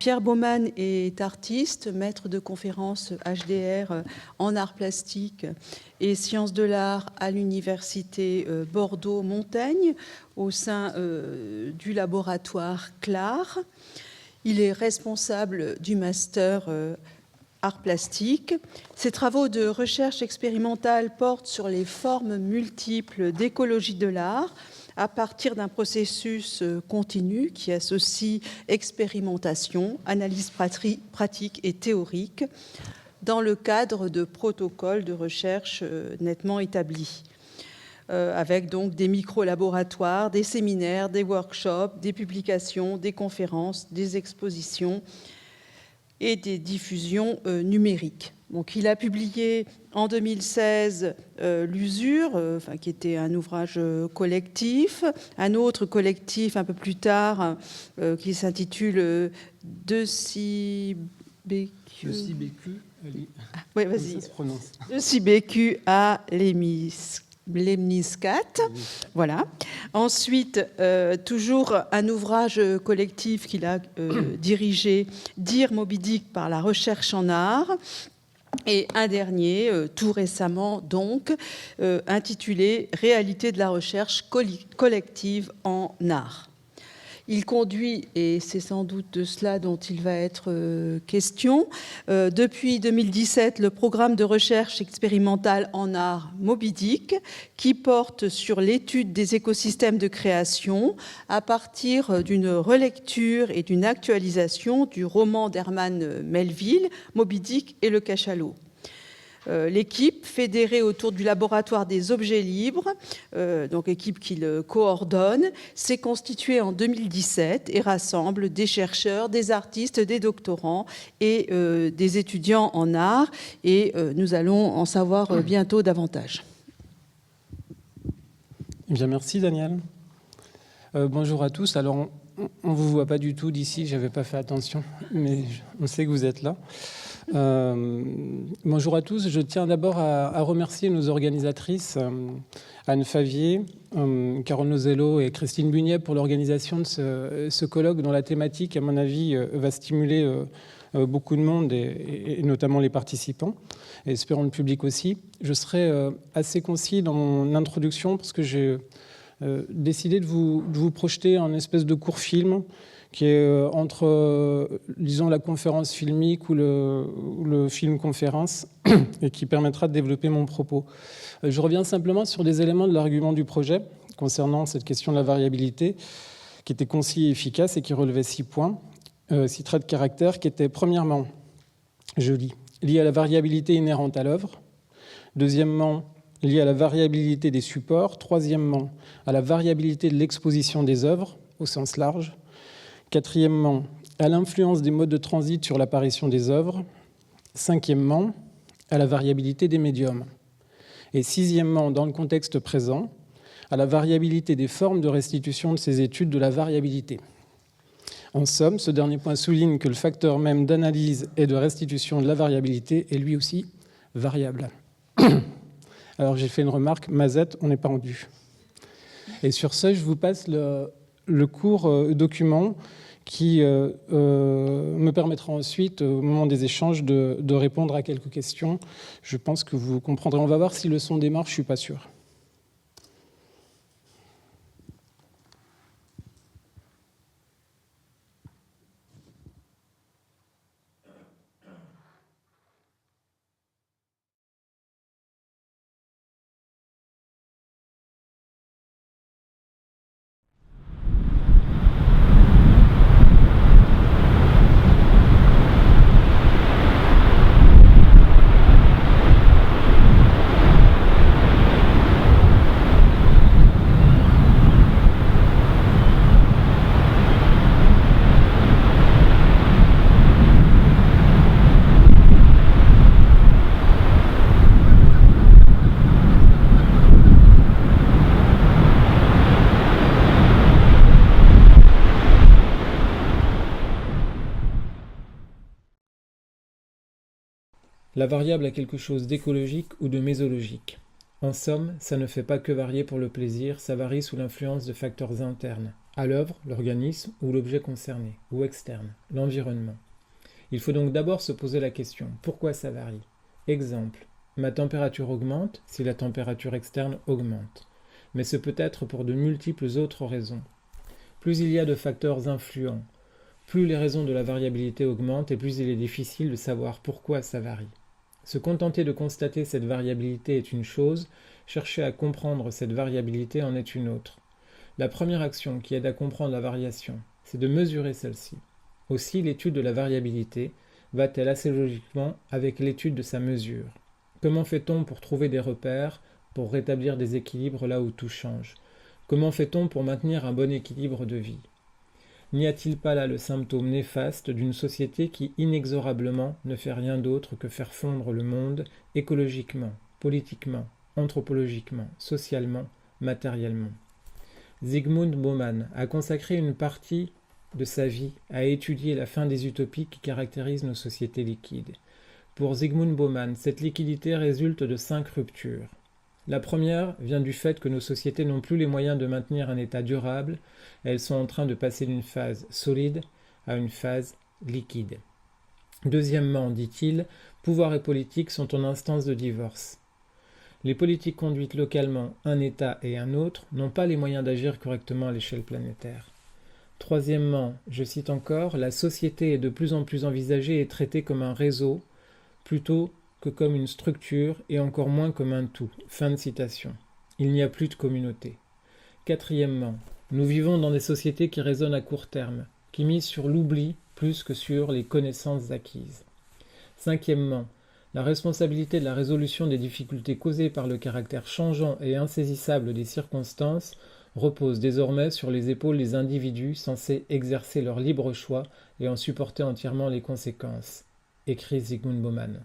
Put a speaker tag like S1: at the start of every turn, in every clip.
S1: Pierre Baumann est artiste, maître de conférences HDR en arts plastiques et sciences de l'art à l'université Bordeaux-Montaigne au sein du laboratoire CLAR. Il est responsable du master arts plastiques. Ses travaux de recherche expérimentale portent sur les formes multiples d'écologie de l'art à partir d'un processus continu qui associe expérimentation, analyse pratique et théorique dans le cadre de protocoles de recherche nettement établis, avec donc des micro-laboratoires, des séminaires, des workshops, des publications, des conférences, des expositions et des diffusions numériques. Donc, il a publié en 2016 L'Usure, qui était un ouvrage collectif, un autre collectif un peu plus tard qui s'intitule De si bécu.
S2: De si bécu,
S1: oui, vas-y.
S2: Ça se prononce.
S1: De si bécu à Lemniscat. Voilà. Ensuite, toujours un ouvrage collectif qu'il a dirigé, Dire Moby Dick par la recherche en art. Et un dernier, tout récemment donc, intitulé Réalité de la recherche collective en art. Il conduit, et c'est sans doute de cela dont il va être question, depuis 2017, le programme de recherche expérimentale en art Moby Dick, qui porte sur l'étude des écosystèmes de création à partir d'une relecture et d'une actualisation du roman d'Herman Melville, Moby Dick et le cachalot. L'équipe, fédérée autour du laboratoire des objets libres, donc équipe qu'il coordonne, s'est constituée en 2017 et rassemble des chercheurs, des artistes, des doctorants et des étudiants en art. Et nous allons en savoir bientôt davantage.
S2: Eh bien, merci Daniel. Bonjour à tous. Alors, on ne vous voit pas du tout d'ici, je n'avais pas fait attention, mais on sait que vous êtes là. Bonjour à tous. Je tiens d'abord à remercier nos organisatrices, Anne Favier, Carole Nozello et Christine Bugnet pour l'organisation de ce colloque dont la thématique, à mon avis, va stimuler beaucoup de monde et notamment les participants, et espérons le public aussi. Je serai assez concis dans mon introduction parce que j'ai décidé de vous projeter un espèce de court film qui est entre, disons, la conférence filmique ou le film-conférence et qui permettra de développer mon propos. Je reviens simplement sur des éléments de l'argument du projet concernant cette question de la variabilité qui était concis et efficace et qui relevait 6 points, 6 traits de caractère qui étaient, premièrement, je lis, liés à la variabilité inhérente à l'œuvre, deuxièmement, liés à la variabilité des supports, troisièmement, à la variabilité de l'exposition des œuvres au sens large, quatrièmement, à l'influence des modes de transit sur l'apparition des œuvres. Cinquièmement, à la variabilité des médiums. Et sixièmement, dans le contexte présent, à la variabilité des formes de restitution de ces études de la variabilité. En somme, ce dernier point souligne que le facteur même d'analyse et de restitution de la variabilité est lui aussi variable. Alors j'ai fait une remarque, Mazette, on n'est pas rendu. Et sur ce, je vous passe le court document qui me permettra ensuite, au moment des échanges, de répondre à quelques questions. Je pense que vous comprendrez. On va voir si le son démarre, je ne suis pas sûr. La variable a quelque chose d'écologique ou de mésologique. En somme, ça ne fait pas que varier pour le plaisir, ça varie sous l'influence de facteurs internes, À l'œuvre, l'organisme ou l'objet concerné, ou externe, l'environnement. Il faut donc d'abord se poser la question, pourquoi ça varie? Exemple, ma température augmente si la température externe augmente. Mais ce peut être pour de multiples autres raisons. Plus il y a de facteurs influents, plus les raisons de la variabilité augmentent et plus il est difficile de savoir pourquoi ça varie. Se contenter de constater cette variabilité est une chose, chercher à comprendre cette variabilité en est une autre. La première action qui aide à comprendre la variation, c'est de mesurer celle-ci. Aussi, l'étude de la variabilité va-t-elle assez logiquement avec l'étude de sa mesure? Comment fait-on pour trouver des repères, pour rétablir des équilibres là où tout change? Comment fait-on pour maintenir un bon équilibre de vie? N'y a-t-il pas là le symptôme néfaste d'une société qui inexorablement ne fait rien d'autre que faire fondre le monde écologiquement, politiquement, anthropologiquement, socialement, matériellement? Zygmunt Bauman a consacré une partie de sa vie à étudier la fin des utopies qui caractérisent nos sociétés liquides. Pour Zygmunt Bauman, cette liquidité résulte de 5 ruptures. La première vient du fait que nos sociétés n'ont plus les moyens de maintenir un état durable, elles sont en train de passer d'une phase solide à une phase liquide. Deuxièmement, dit-il, pouvoir et politique sont en instance de divorce. Les politiques conduites localement, un État et un autre, n'ont pas les moyens d'agir correctement à l'échelle planétaire. Troisièmement, je cite encore, la société est de plus en plus envisagée et traitée comme un réseau, plutôt que comme une structure et encore moins comme un tout. Fin de citation. Il n'y a plus de communauté. Quatrièmement, nous vivons dans des sociétés qui raisonnent à court terme, qui misent sur l'oubli plus que sur les connaissances acquises. Cinquièmement, la responsabilité de la résolution des difficultés causées par le caractère changeant et insaisissable des circonstances repose désormais sur les épaules des individus censés exercer leur libre choix et en supporter entièrement les conséquences, écrit Zygmunt Bauman.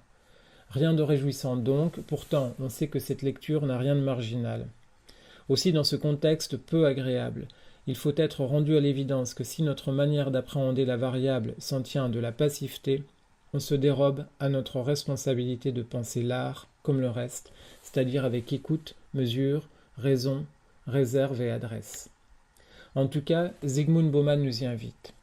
S2: Rien de réjouissant donc, pourtant on sait que cette lecture n'a rien de marginal. Aussi dans ce contexte peu agréable, il faut être rendu à l'évidence que si notre manière d'appréhender la variable s'en tient de la passivité, on se dérobe à notre responsabilité de penser l'art comme le reste, c'est-à-dire avec écoute, mesure, raison, réserve et adresse. En tout cas, Zygmunt Bauman nous y invite.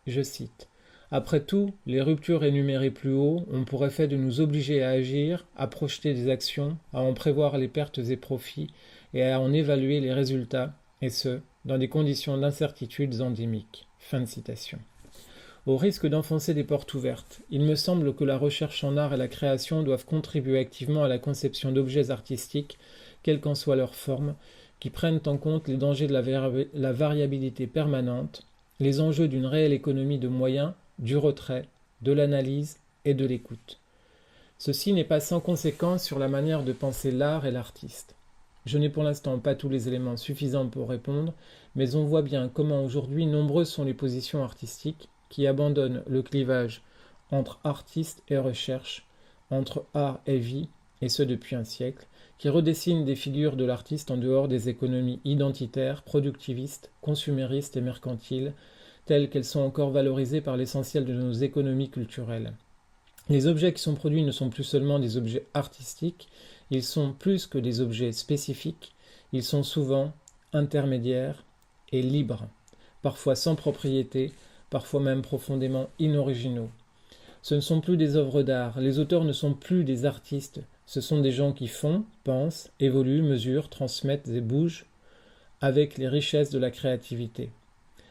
S2: Je cite. Après tout, les ruptures énumérées plus haut ont pour effet de nous obliger à agir, à projeter des actions, à en prévoir les pertes et profits et à en évaluer les résultats, et ce, dans des conditions d'incertitudes endémiques. Fin de citation. Au risque d'enfoncer des portes ouvertes, il me semble que la recherche en art et la création doivent contribuer activement à la conception d'objets artistiques, quelle qu'en soit leur forme, qui prennent en compte les dangers de la variabilité permanente, les enjeux d'une réelle économie de moyens, du retrait, de l'analyse et de l'écoute. Ceci n'est pas sans conséquence sur la manière de penser l'art et l'artiste. Je n'ai pour l'instant pas tous les éléments suffisants pour répondre, mais on voit bien comment aujourd'hui nombreuses sont les positions artistiques qui abandonnent le clivage entre artiste et recherche, entre art et vie, et ce depuis un siècle, qui redessinent des figures de l'artiste en dehors des économies identitaires, productivistes, consuméristes et mercantiles, telles qu'elles sont encore valorisées par l'essentiel de nos économies culturelles. Les objets qui sont produits ne sont plus seulement des objets artistiques, ils sont plus que des objets spécifiques, ils sont souvent intermédiaires et libres, parfois sans propriété, parfois même profondément inoriginaux. Ce ne sont plus des œuvres d'art, les auteurs ne sont plus des artistes, ce sont des gens qui font, pensent, évoluent, mesurent, transmettent et bougent avec les richesses de la créativité.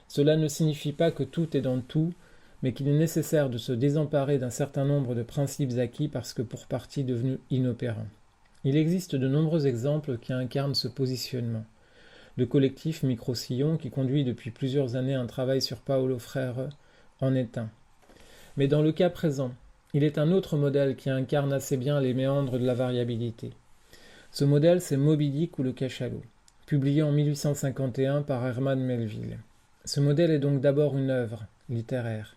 S2: Cela ne signifie pas que tout est dans tout, mais qu'il est nécessaire de se désemparer d'un certain nombre de principes acquis parce que pour partie devenus inopérants. Il existe de nombreux exemples qui incarnent ce positionnement. Le collectif Micro-Sillon, qui conduit depuis plusieurs années un travail sur Paulo Freire, en est un. Mais dans le cas présent, il est un autre modèle qui incarne assez bien les méandres de la variabilité. Ce modèle, c'est Moby Dick ou le cachalot, publié en 1851 par Herman Melville. Ce modèle est donc d'abord une œuvre littéraire.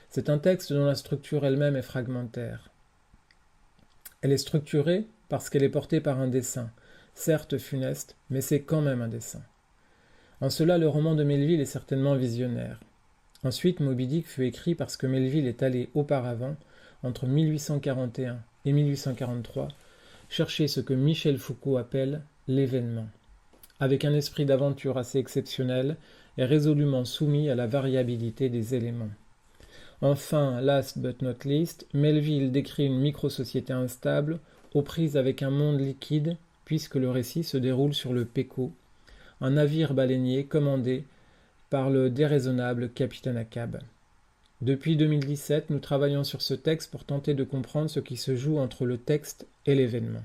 S2: C'est un texte dont la structure elle-même est fragmentaire. Elle est structurée parce qu'elle est portée par un dessin, certes funeste, mais c'est quand même un dessin. En cela, le roman de Melville est certainement visionnaire. Ensuite, Moby Dick fut écrit parce que Melville est allé auparavant, entre 1841 et 1843, chercher ce que Michel Foucault appelle l'événement. Avec un esprit d'aventure assez exceptionnel
S3: est résolument soumis à la variabilité des éléments. Enfin, last but not least, Melville décrit une microsociété instable, aux prises avec un monde liquide, puisque le récit se déroule sur le Pequot, un navire baleinier commandé par le déraisonnable capitaine Ahab. Depuis 2017, nous travaillons sur ce texte pour tenter de comprendre ce qui se joue entre le texte et l'événement.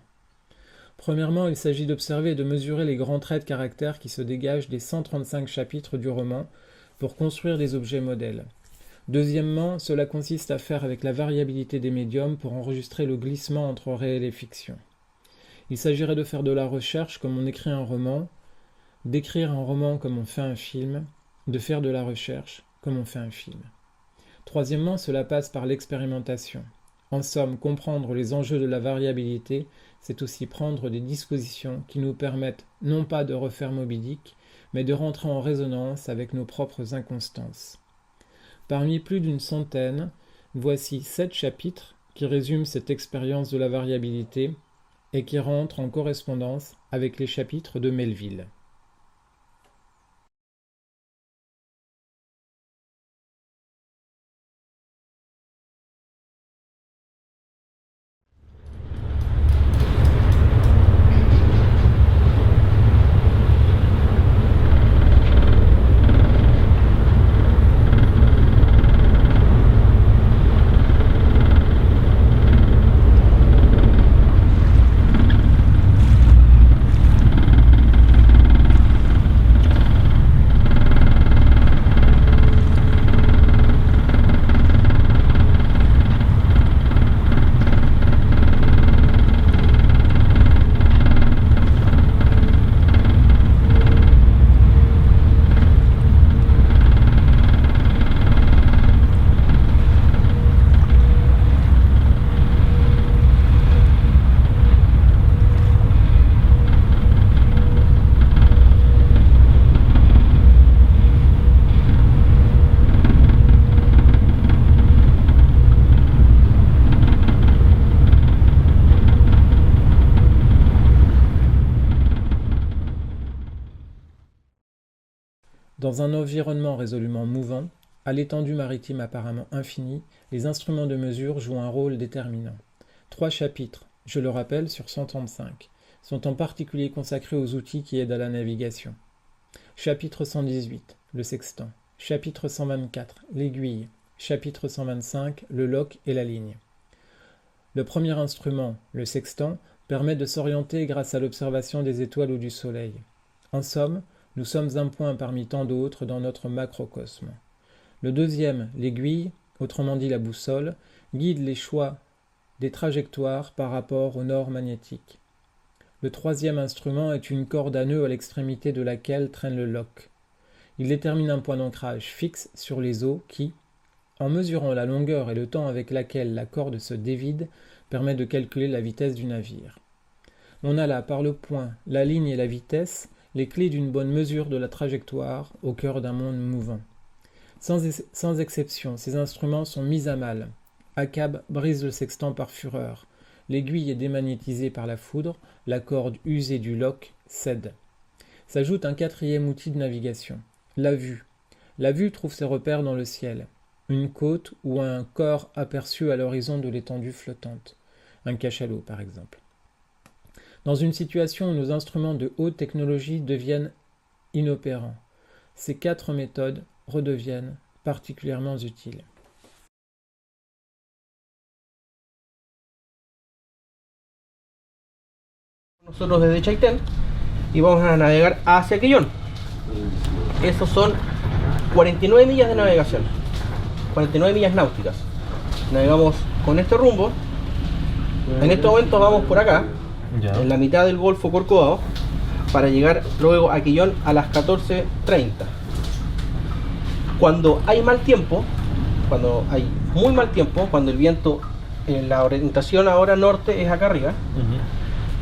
S3: Premièrement, il s'agit d'observer et de mesurer les grands traits de caractère qui se dégagent des 135 chapitres du roman pour construire des objets modèles. Deuxièmement, cela consiste à faire avec la variabilité des médiums pour enregistrer le glissement entre réel et fiction. Il s'agirait de faire de la recherche comme on écrit un roman, d'écrire un roman comme on fait un film, de faire de la recherche comme on fait un film. Troisièmement, cela passe par l'expérimentation. En somme, comprendre les enjeux de la variabilité, c'est aussi prendre des dispositions qui nous permettent non pas de refaire Moby Dick, mais de rentrer en résonance avec nos propres inconstances. Parmi plus d'une centaine, voici 7 chapitres qui résument cette expérience de la variabilité et qui rentrent en correspondance avec les chapitres de Melville. Dans un environnement résolument mouvant, à l'étendue maritime apparemment infinie, les instruments de mesure jouent un rôle déterminant. 3 chapitres, je le rappelle, sur 135, sont en particulier consacrés aux outils qui aident à la navigation. Chapitre 118, le sextant. Chapitre 124, l'aiguille. Chapitre 125, le loch et la ligne. Le premier instrument, le sextant, permet de s'orienter grâce à l'observation des étoiles ou du soleil. En somme, nous sommes un point parmi tant d'autres dans notre macrocosme. Le deuxième, l'aiguille, autrement dit la boussole, guide les choix des trajectoires par rapport au nord magnétique. Le troisième instrument est une corde à nœud à l'extrémité de laquelle traîne le loch. Il détermine un point d'ancrage fixe sur les eaux qui, en mesurant la longueur et le temps avec laquelle la corde se dévide, permet de calculer la vitesse du navire. On a là, par le point, la ligne et la vitesse, les clés d'une bonne mesure de la trajectoire au cœur d'un monde mouvant. Sans exception, ces instruments sont mis à mal. Ahab brise le sextant par fureur. L'aiguille est démagnétisée par la foudre, la corde usée du loch cède. S'ajoute un quatrième outil de navigation, la vue. La vue trouve ses repères dans le ciel. Une côte ou un corps aperçu à l'horizon de l'étendue flottante. Un cachalot, par exemple. Dans une situation où nos instruments de haute technologie deviennent inopérants, ces 4 méthodes redeviennent particulièrement utiles.
S4: Nosotros desde Chaitén y vamos a navegar hacia Quillón. Esos son 49 millas de navegación, 49 millas náuticas. Navegamos con este rumbo. En este momento vamos por acá, en la mitad del Golfo Corcovado, para llegar luego a Quillón a las 14:30. Cuando hay mal tiempo, cuando hay muy mal tiempo, cuando el viento en la orientación ahora norte es acá arriba,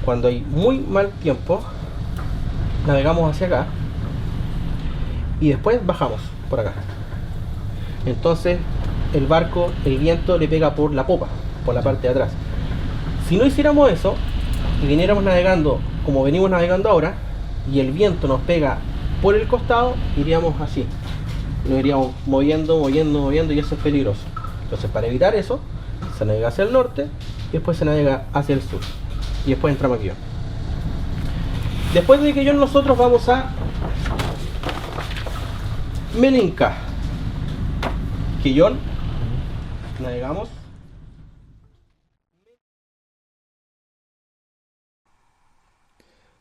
S4: cuando hay muy mal tiempo, navegamos hacia acá y después bajamos por acá. Entonces el barco, el viento le pega por la popa, por la parte de atrás. Si no hiciéramos eso y viniéramos navegando como venimos navegando ahora y el viento nos pega por el costado iríamos así. Nos iríamos moviendo y eso es peligroso. Entonces, para evitar eso, se navega hacia el norte y después se navega hacia el sur. Y después entramos a Quillón. Después de Quillón nosotros vamos a Melinca. Quillón, navegamos.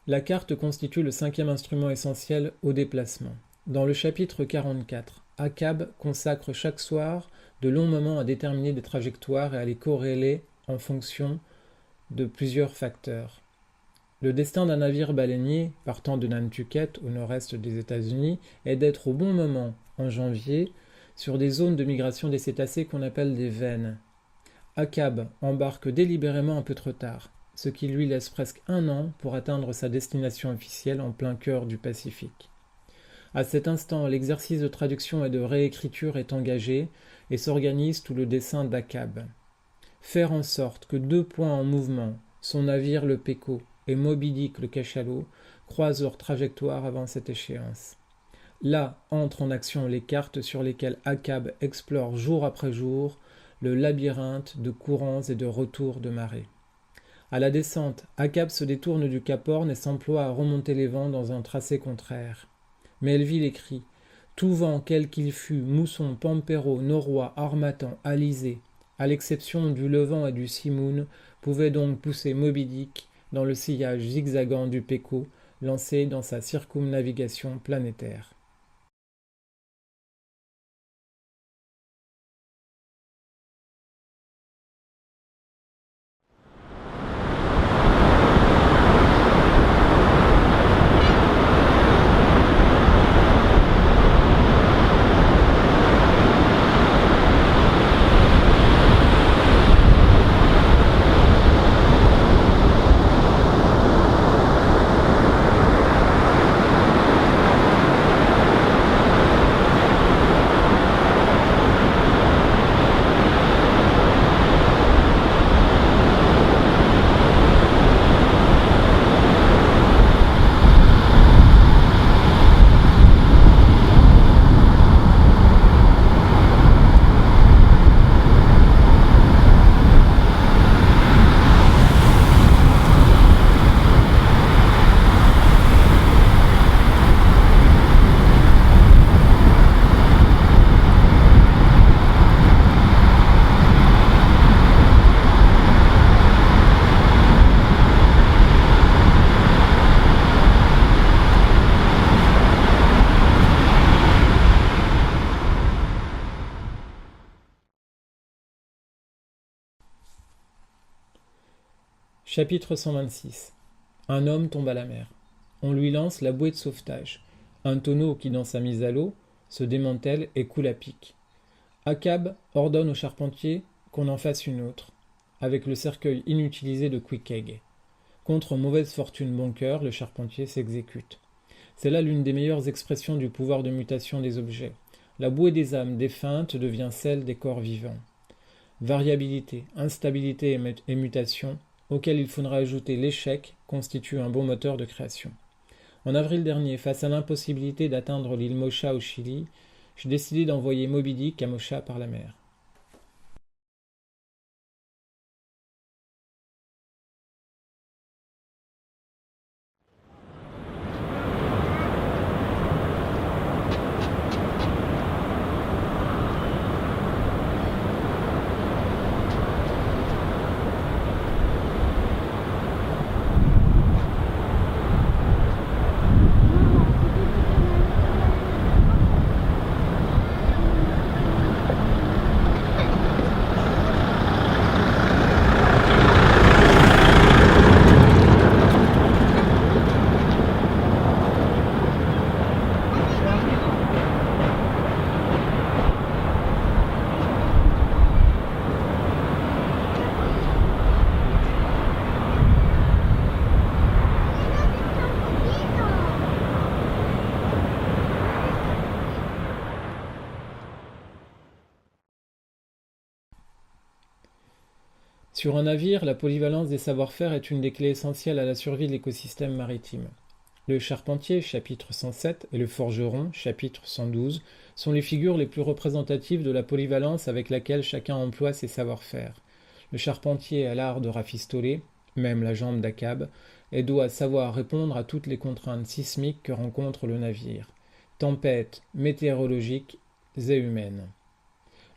S3: La carte constitue le cinquième instrument essentiel au déplacement. Dans le chapitre 44, Achab consacre chaque soir de longs moments à déterminer des trajectoires et à les corréler en fonction de plusieurs facteurs. Le destin d'un navire baleinier partant de Nantucket au nord-est des États-Unis est d'être au bon moment, en janvier, sur des zones de migration des cétacés qu'on appelle des veines. Achab embarque délibérément un peu trop tard, ce qui lui laisse presque un an pour atteindre sa destination officielle en plein cœur du Pacifique. À cet instant, l'exercice de traduction et de réécriture est engagé et s'organise sous le dessein d'Achab. Faire en sorte que 2 points en mouvement, son navire le Pequot et Moby Dick le cachalot, croisent leur trajectoire avant cette échéance. Là entrent en action les cartes sur lesquelles Achab explore jour après jour le labyrinthe de courants et de retours de marée. À la descente, Achab se détourne du Cap Horn et s'emploie à remonter les vents dans un tracé contraire. Melville écrit « Tout vent quel qu'il fût, mousson, pampero, norrois, harmattan, alizé, à l'exception du levant et du simoun, pouvait donc pousser Moby Dick dans le sillage zigzagant du Pequot, lancé dans sa circumnavigation planétaire. » Chapitre 126. Un homme tombe à la mer. On lui lance la bouée de sauvetage, un tonneau qui, dans sa mise à l'eau, se démantèle et coule à pic. Achab ordonne au charpentier qu'on en fasse une autre, avec le cercueil inutilisé de Queequeg. Contre mauvaise fortune bon cœur, le charpentier s'exécute. C'est là l'une des meilleures expressions du pouvoir de mutation des objets. La bouée des âmes défuntes devient celle des corps vivants. Variabilité, instabilité et mutation, auquel il faudra ajouter l'échec, constitue un bon moteur de création. En avril dernier, face à l'impossibilité d'atteindre l'île Mocha au Chili, j'ai décidé d'envoyer Moby Dick à Mocha par la mer. Sur un navire, la polyvalence des savoir-faire est une des clés essentielles à la survie de l'écosystème maritime. Le charpentier, chapitre 107, et le forgeron, chapitre 112, sont les figures les plus représentatives de la polyvalence avec laquelle chacun emploie ses savoir-faire. Le charpentier a l'art de rafistoler, même la jambe d'Akab, et doit savoir répondre à toutes les contraintes sismiques que rencontre le navire, tempêtes météorologiques et humaines.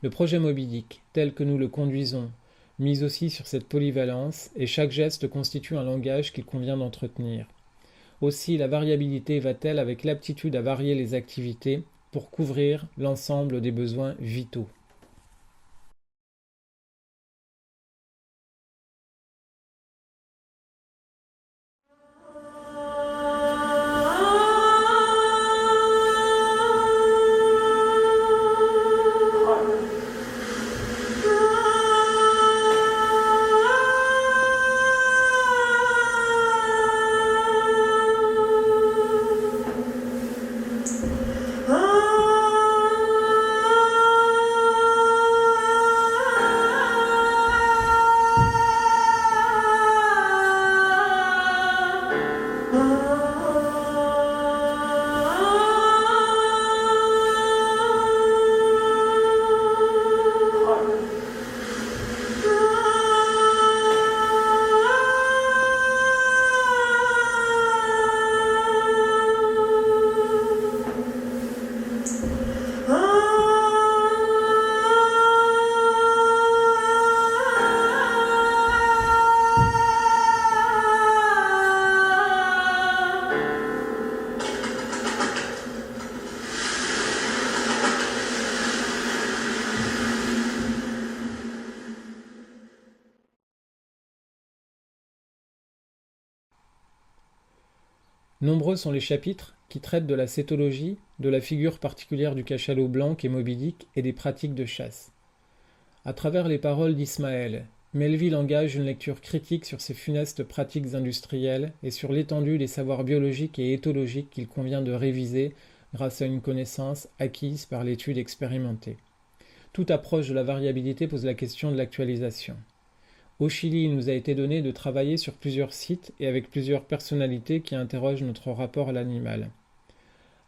S3: Le projet Moby Dick, tel que nous le conduisons, mise aussi sur cette polyvalence, et chaque geste constitue un langage qu'il convient d'entretenir. Aussi, la variabilité va-t-elle avec l'aptitude à varier les activités pour couvrir l'ensemble des besoins vitaux. Nombreux sont les chapitres qui traitent de la cétologie, de la figure particulière du cachalot blanc qu'est Moby Dick et des pratiques de chasse. À travers les paroles d'Ismaël, Melville engage une lecture critique sur ces funestes pratiques industrielles et sur l'étendue des savoirs biologiques et éthologiques qu'il convient de réviser grâce à une connaissance acquise par l'étude expérimentée. Toute approche de la variabilité pose la question de l'actualisation. Au Chili, il nous a été donné de travailler sur plusieurs sites et avec plusieurs personnalités qui interrogent notre rapport à l'animal.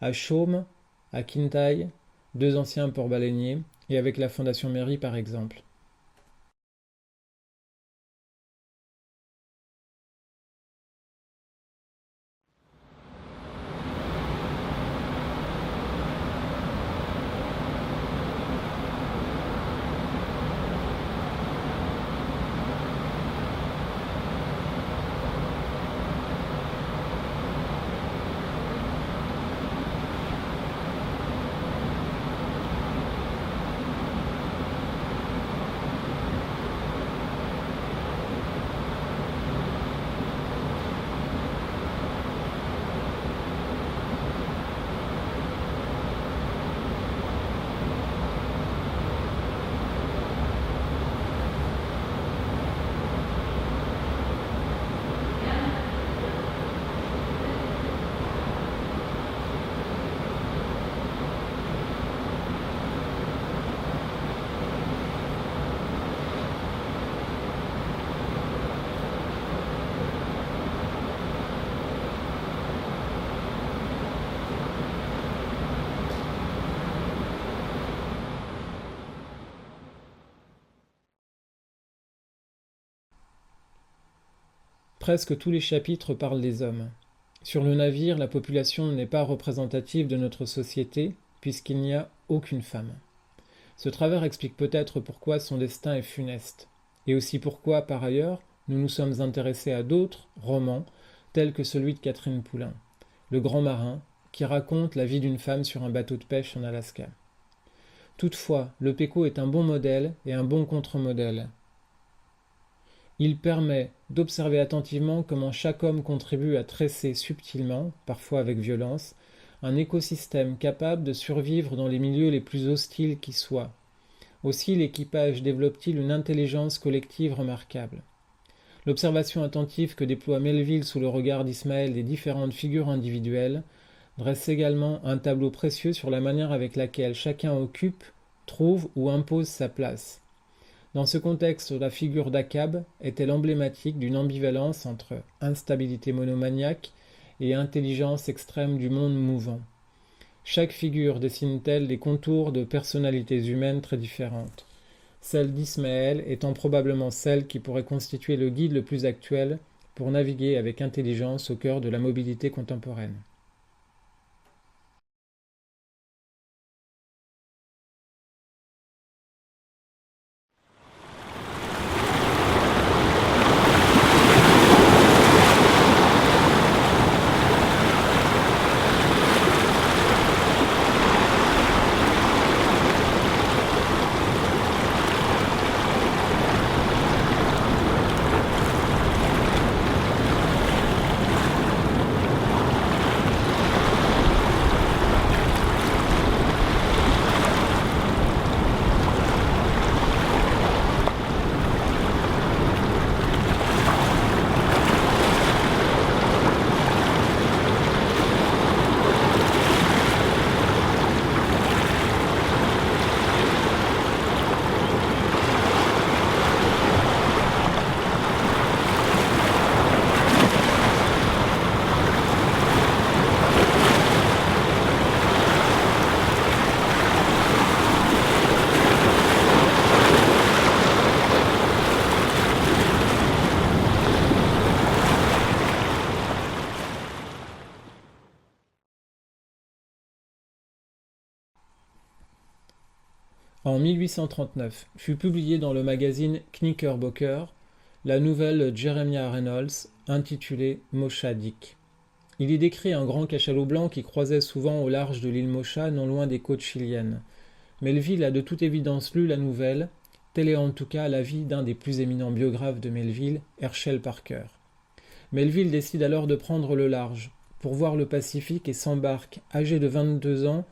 S3: À Chaume, à Quintaille, 2 anciens ports baleiniers, et avec la Fondation Mairie par exemple. Presque tous les chapitres parlent des hommes. Sur le navire, la population n'est pas représentative de notre société, puisqu'il n'y a aucune femme. Ce travers explique peut-être pourquoi son destin est funeste, et aussi pourquoi, par ailleurs, nous nous sommes intéressés à d'autres romans, tels que celui de Catherine Poulain, Le Grand Marin, qui raconte la vie d'une femme sur un bateau de pêche en Alaska. Toutefois, le Péco est un bon modèle et un bon contre-modèle. Il permet d'observer attentivement comment chaque homme contribue à tresser subtilement, parfois avec violence, un écosystème capable de survivre dans les milieux les plus hostiles qui soient. Aussi l'équipage développe-t-il une intelligence collective remarquable. L'observation attentive que déploie Melville sous le regard d'Ismaël des différentes figures individuelles dresse également un tableau précieux sur la manière avec laquelle chacun occupe, trouve ou impose sa place. Dans ce contexte, la figure d'Akab est-elle emblématique d'une ambivalence entre instabilité monomaniaque et intelligence extrême du monde mouvant. Chaque figure dessine-t-elle des contours de personnalités humaines très différentes. Celle d'Ismaël étant probablement celle qui pourrait constituer le guide le plus actuel pour naviguer avec intelligence au cœur de la mobilité contemporaine. En 1839 fut publiée dans le magazine Knickerbocker la nouvelle de Jeremiah Reynolds intitulée Mocha-Dick. Il y décrit un grand cachalot blanc qui croisait souvent au large de l'île Mocha, non loin des côtes chiliennes. Melville a de toute évidence lu la nouvelle, tel est en tout cas l'avis d'un des plus éminents biographes de Melville, Herschel Parker. Melville décide alors de prendre le large, pour voir le Pacifique et s'embarque, âgé de 22 ans,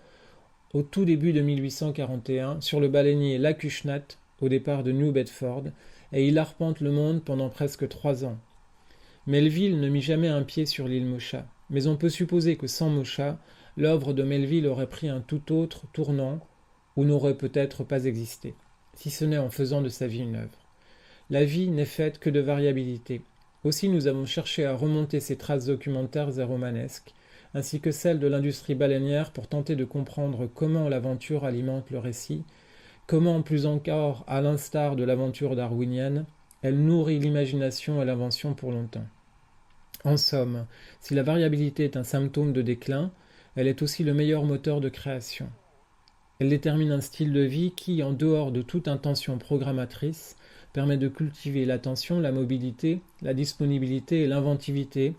S3: au tout début de 1841, sur le baleinier l'Acushnet, au départ de New Bedford, et il arpente le monde pendant presque 3 ans. Melville ne mit jamais un pied sur l'île Mocha, mais on peut supposer que sans Mocha, l'œuvre de Melville aurait pris un tout autre tournant, ou n'aurait peut-être pas existé, si ce n'est en faisant de sa vie une œuvre. La vie n'est faite que de variabilité. Aussi nous avons cherché à remonter ces traces documentaires et romanesques, ainsi que celles de l'industrie baleinière pour tenter de comprendre comment l'aventure alimente le récit, comment plus encore, à l'instar de l'aventure darwinienne, elle nourrit l'imagination et l'invention pour longtemps. En somme, si la variabilité est un symptôme de déclin, elle est aussi le meilleur moteur de création. Elle détermine un style de vie qui, en dehors de toute intention programmatrice, permet de cultiver l'attention, la mobilité, la disponibilité et l'inventivité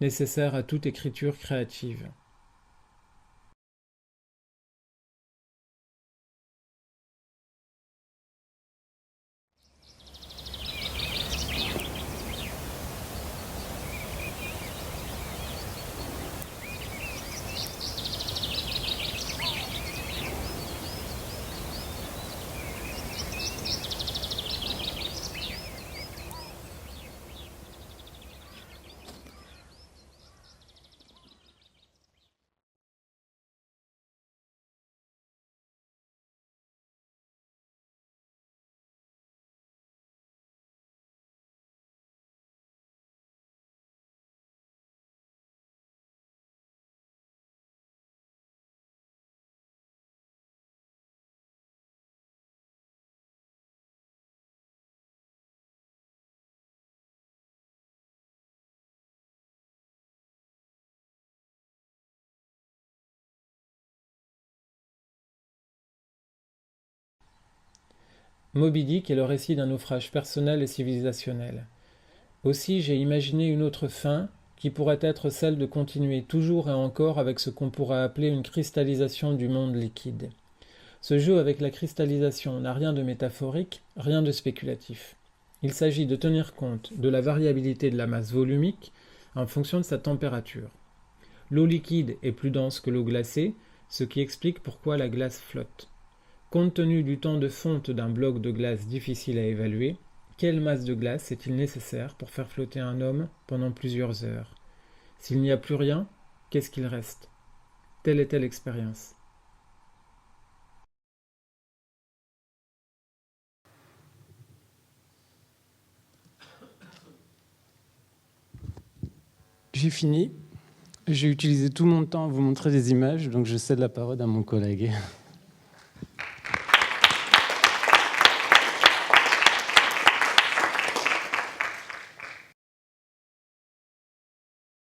S3: nécessaires à toute écriture créative. Moby Dick est le récit d'un naufrage personnel et civilisationnel. Aussi j'ai imaginé une autre fin, qui pourrait être celle de continuer toujours et encore avec ce qu'on pourrait appeler une cristallisation du monde liquide. Ce jeu avec la cristallisation n'a rien de métaphorique, rien de spéculatif. Il s'agit de tenir compte de la variabilité de la masse volumique en fonction de sa température. L'eau liquide est plus dense que l'eau glacée, ce qui explique pourquoi la glace flotte. Compte tenu du temps de fonte d'un bloc de glace difficile à évaluer, quelle masse de glace est-il nécessaire pour faire flotter un homme pendant plusieurs heures? S'il n'y a plus rien, qu'est-ce qu'il reste? Telle est l'expérience.
S2: J'ai fini. J'ai utilisé tout mon temps à vous montrer des images, donc je cède la parole à mon collègue.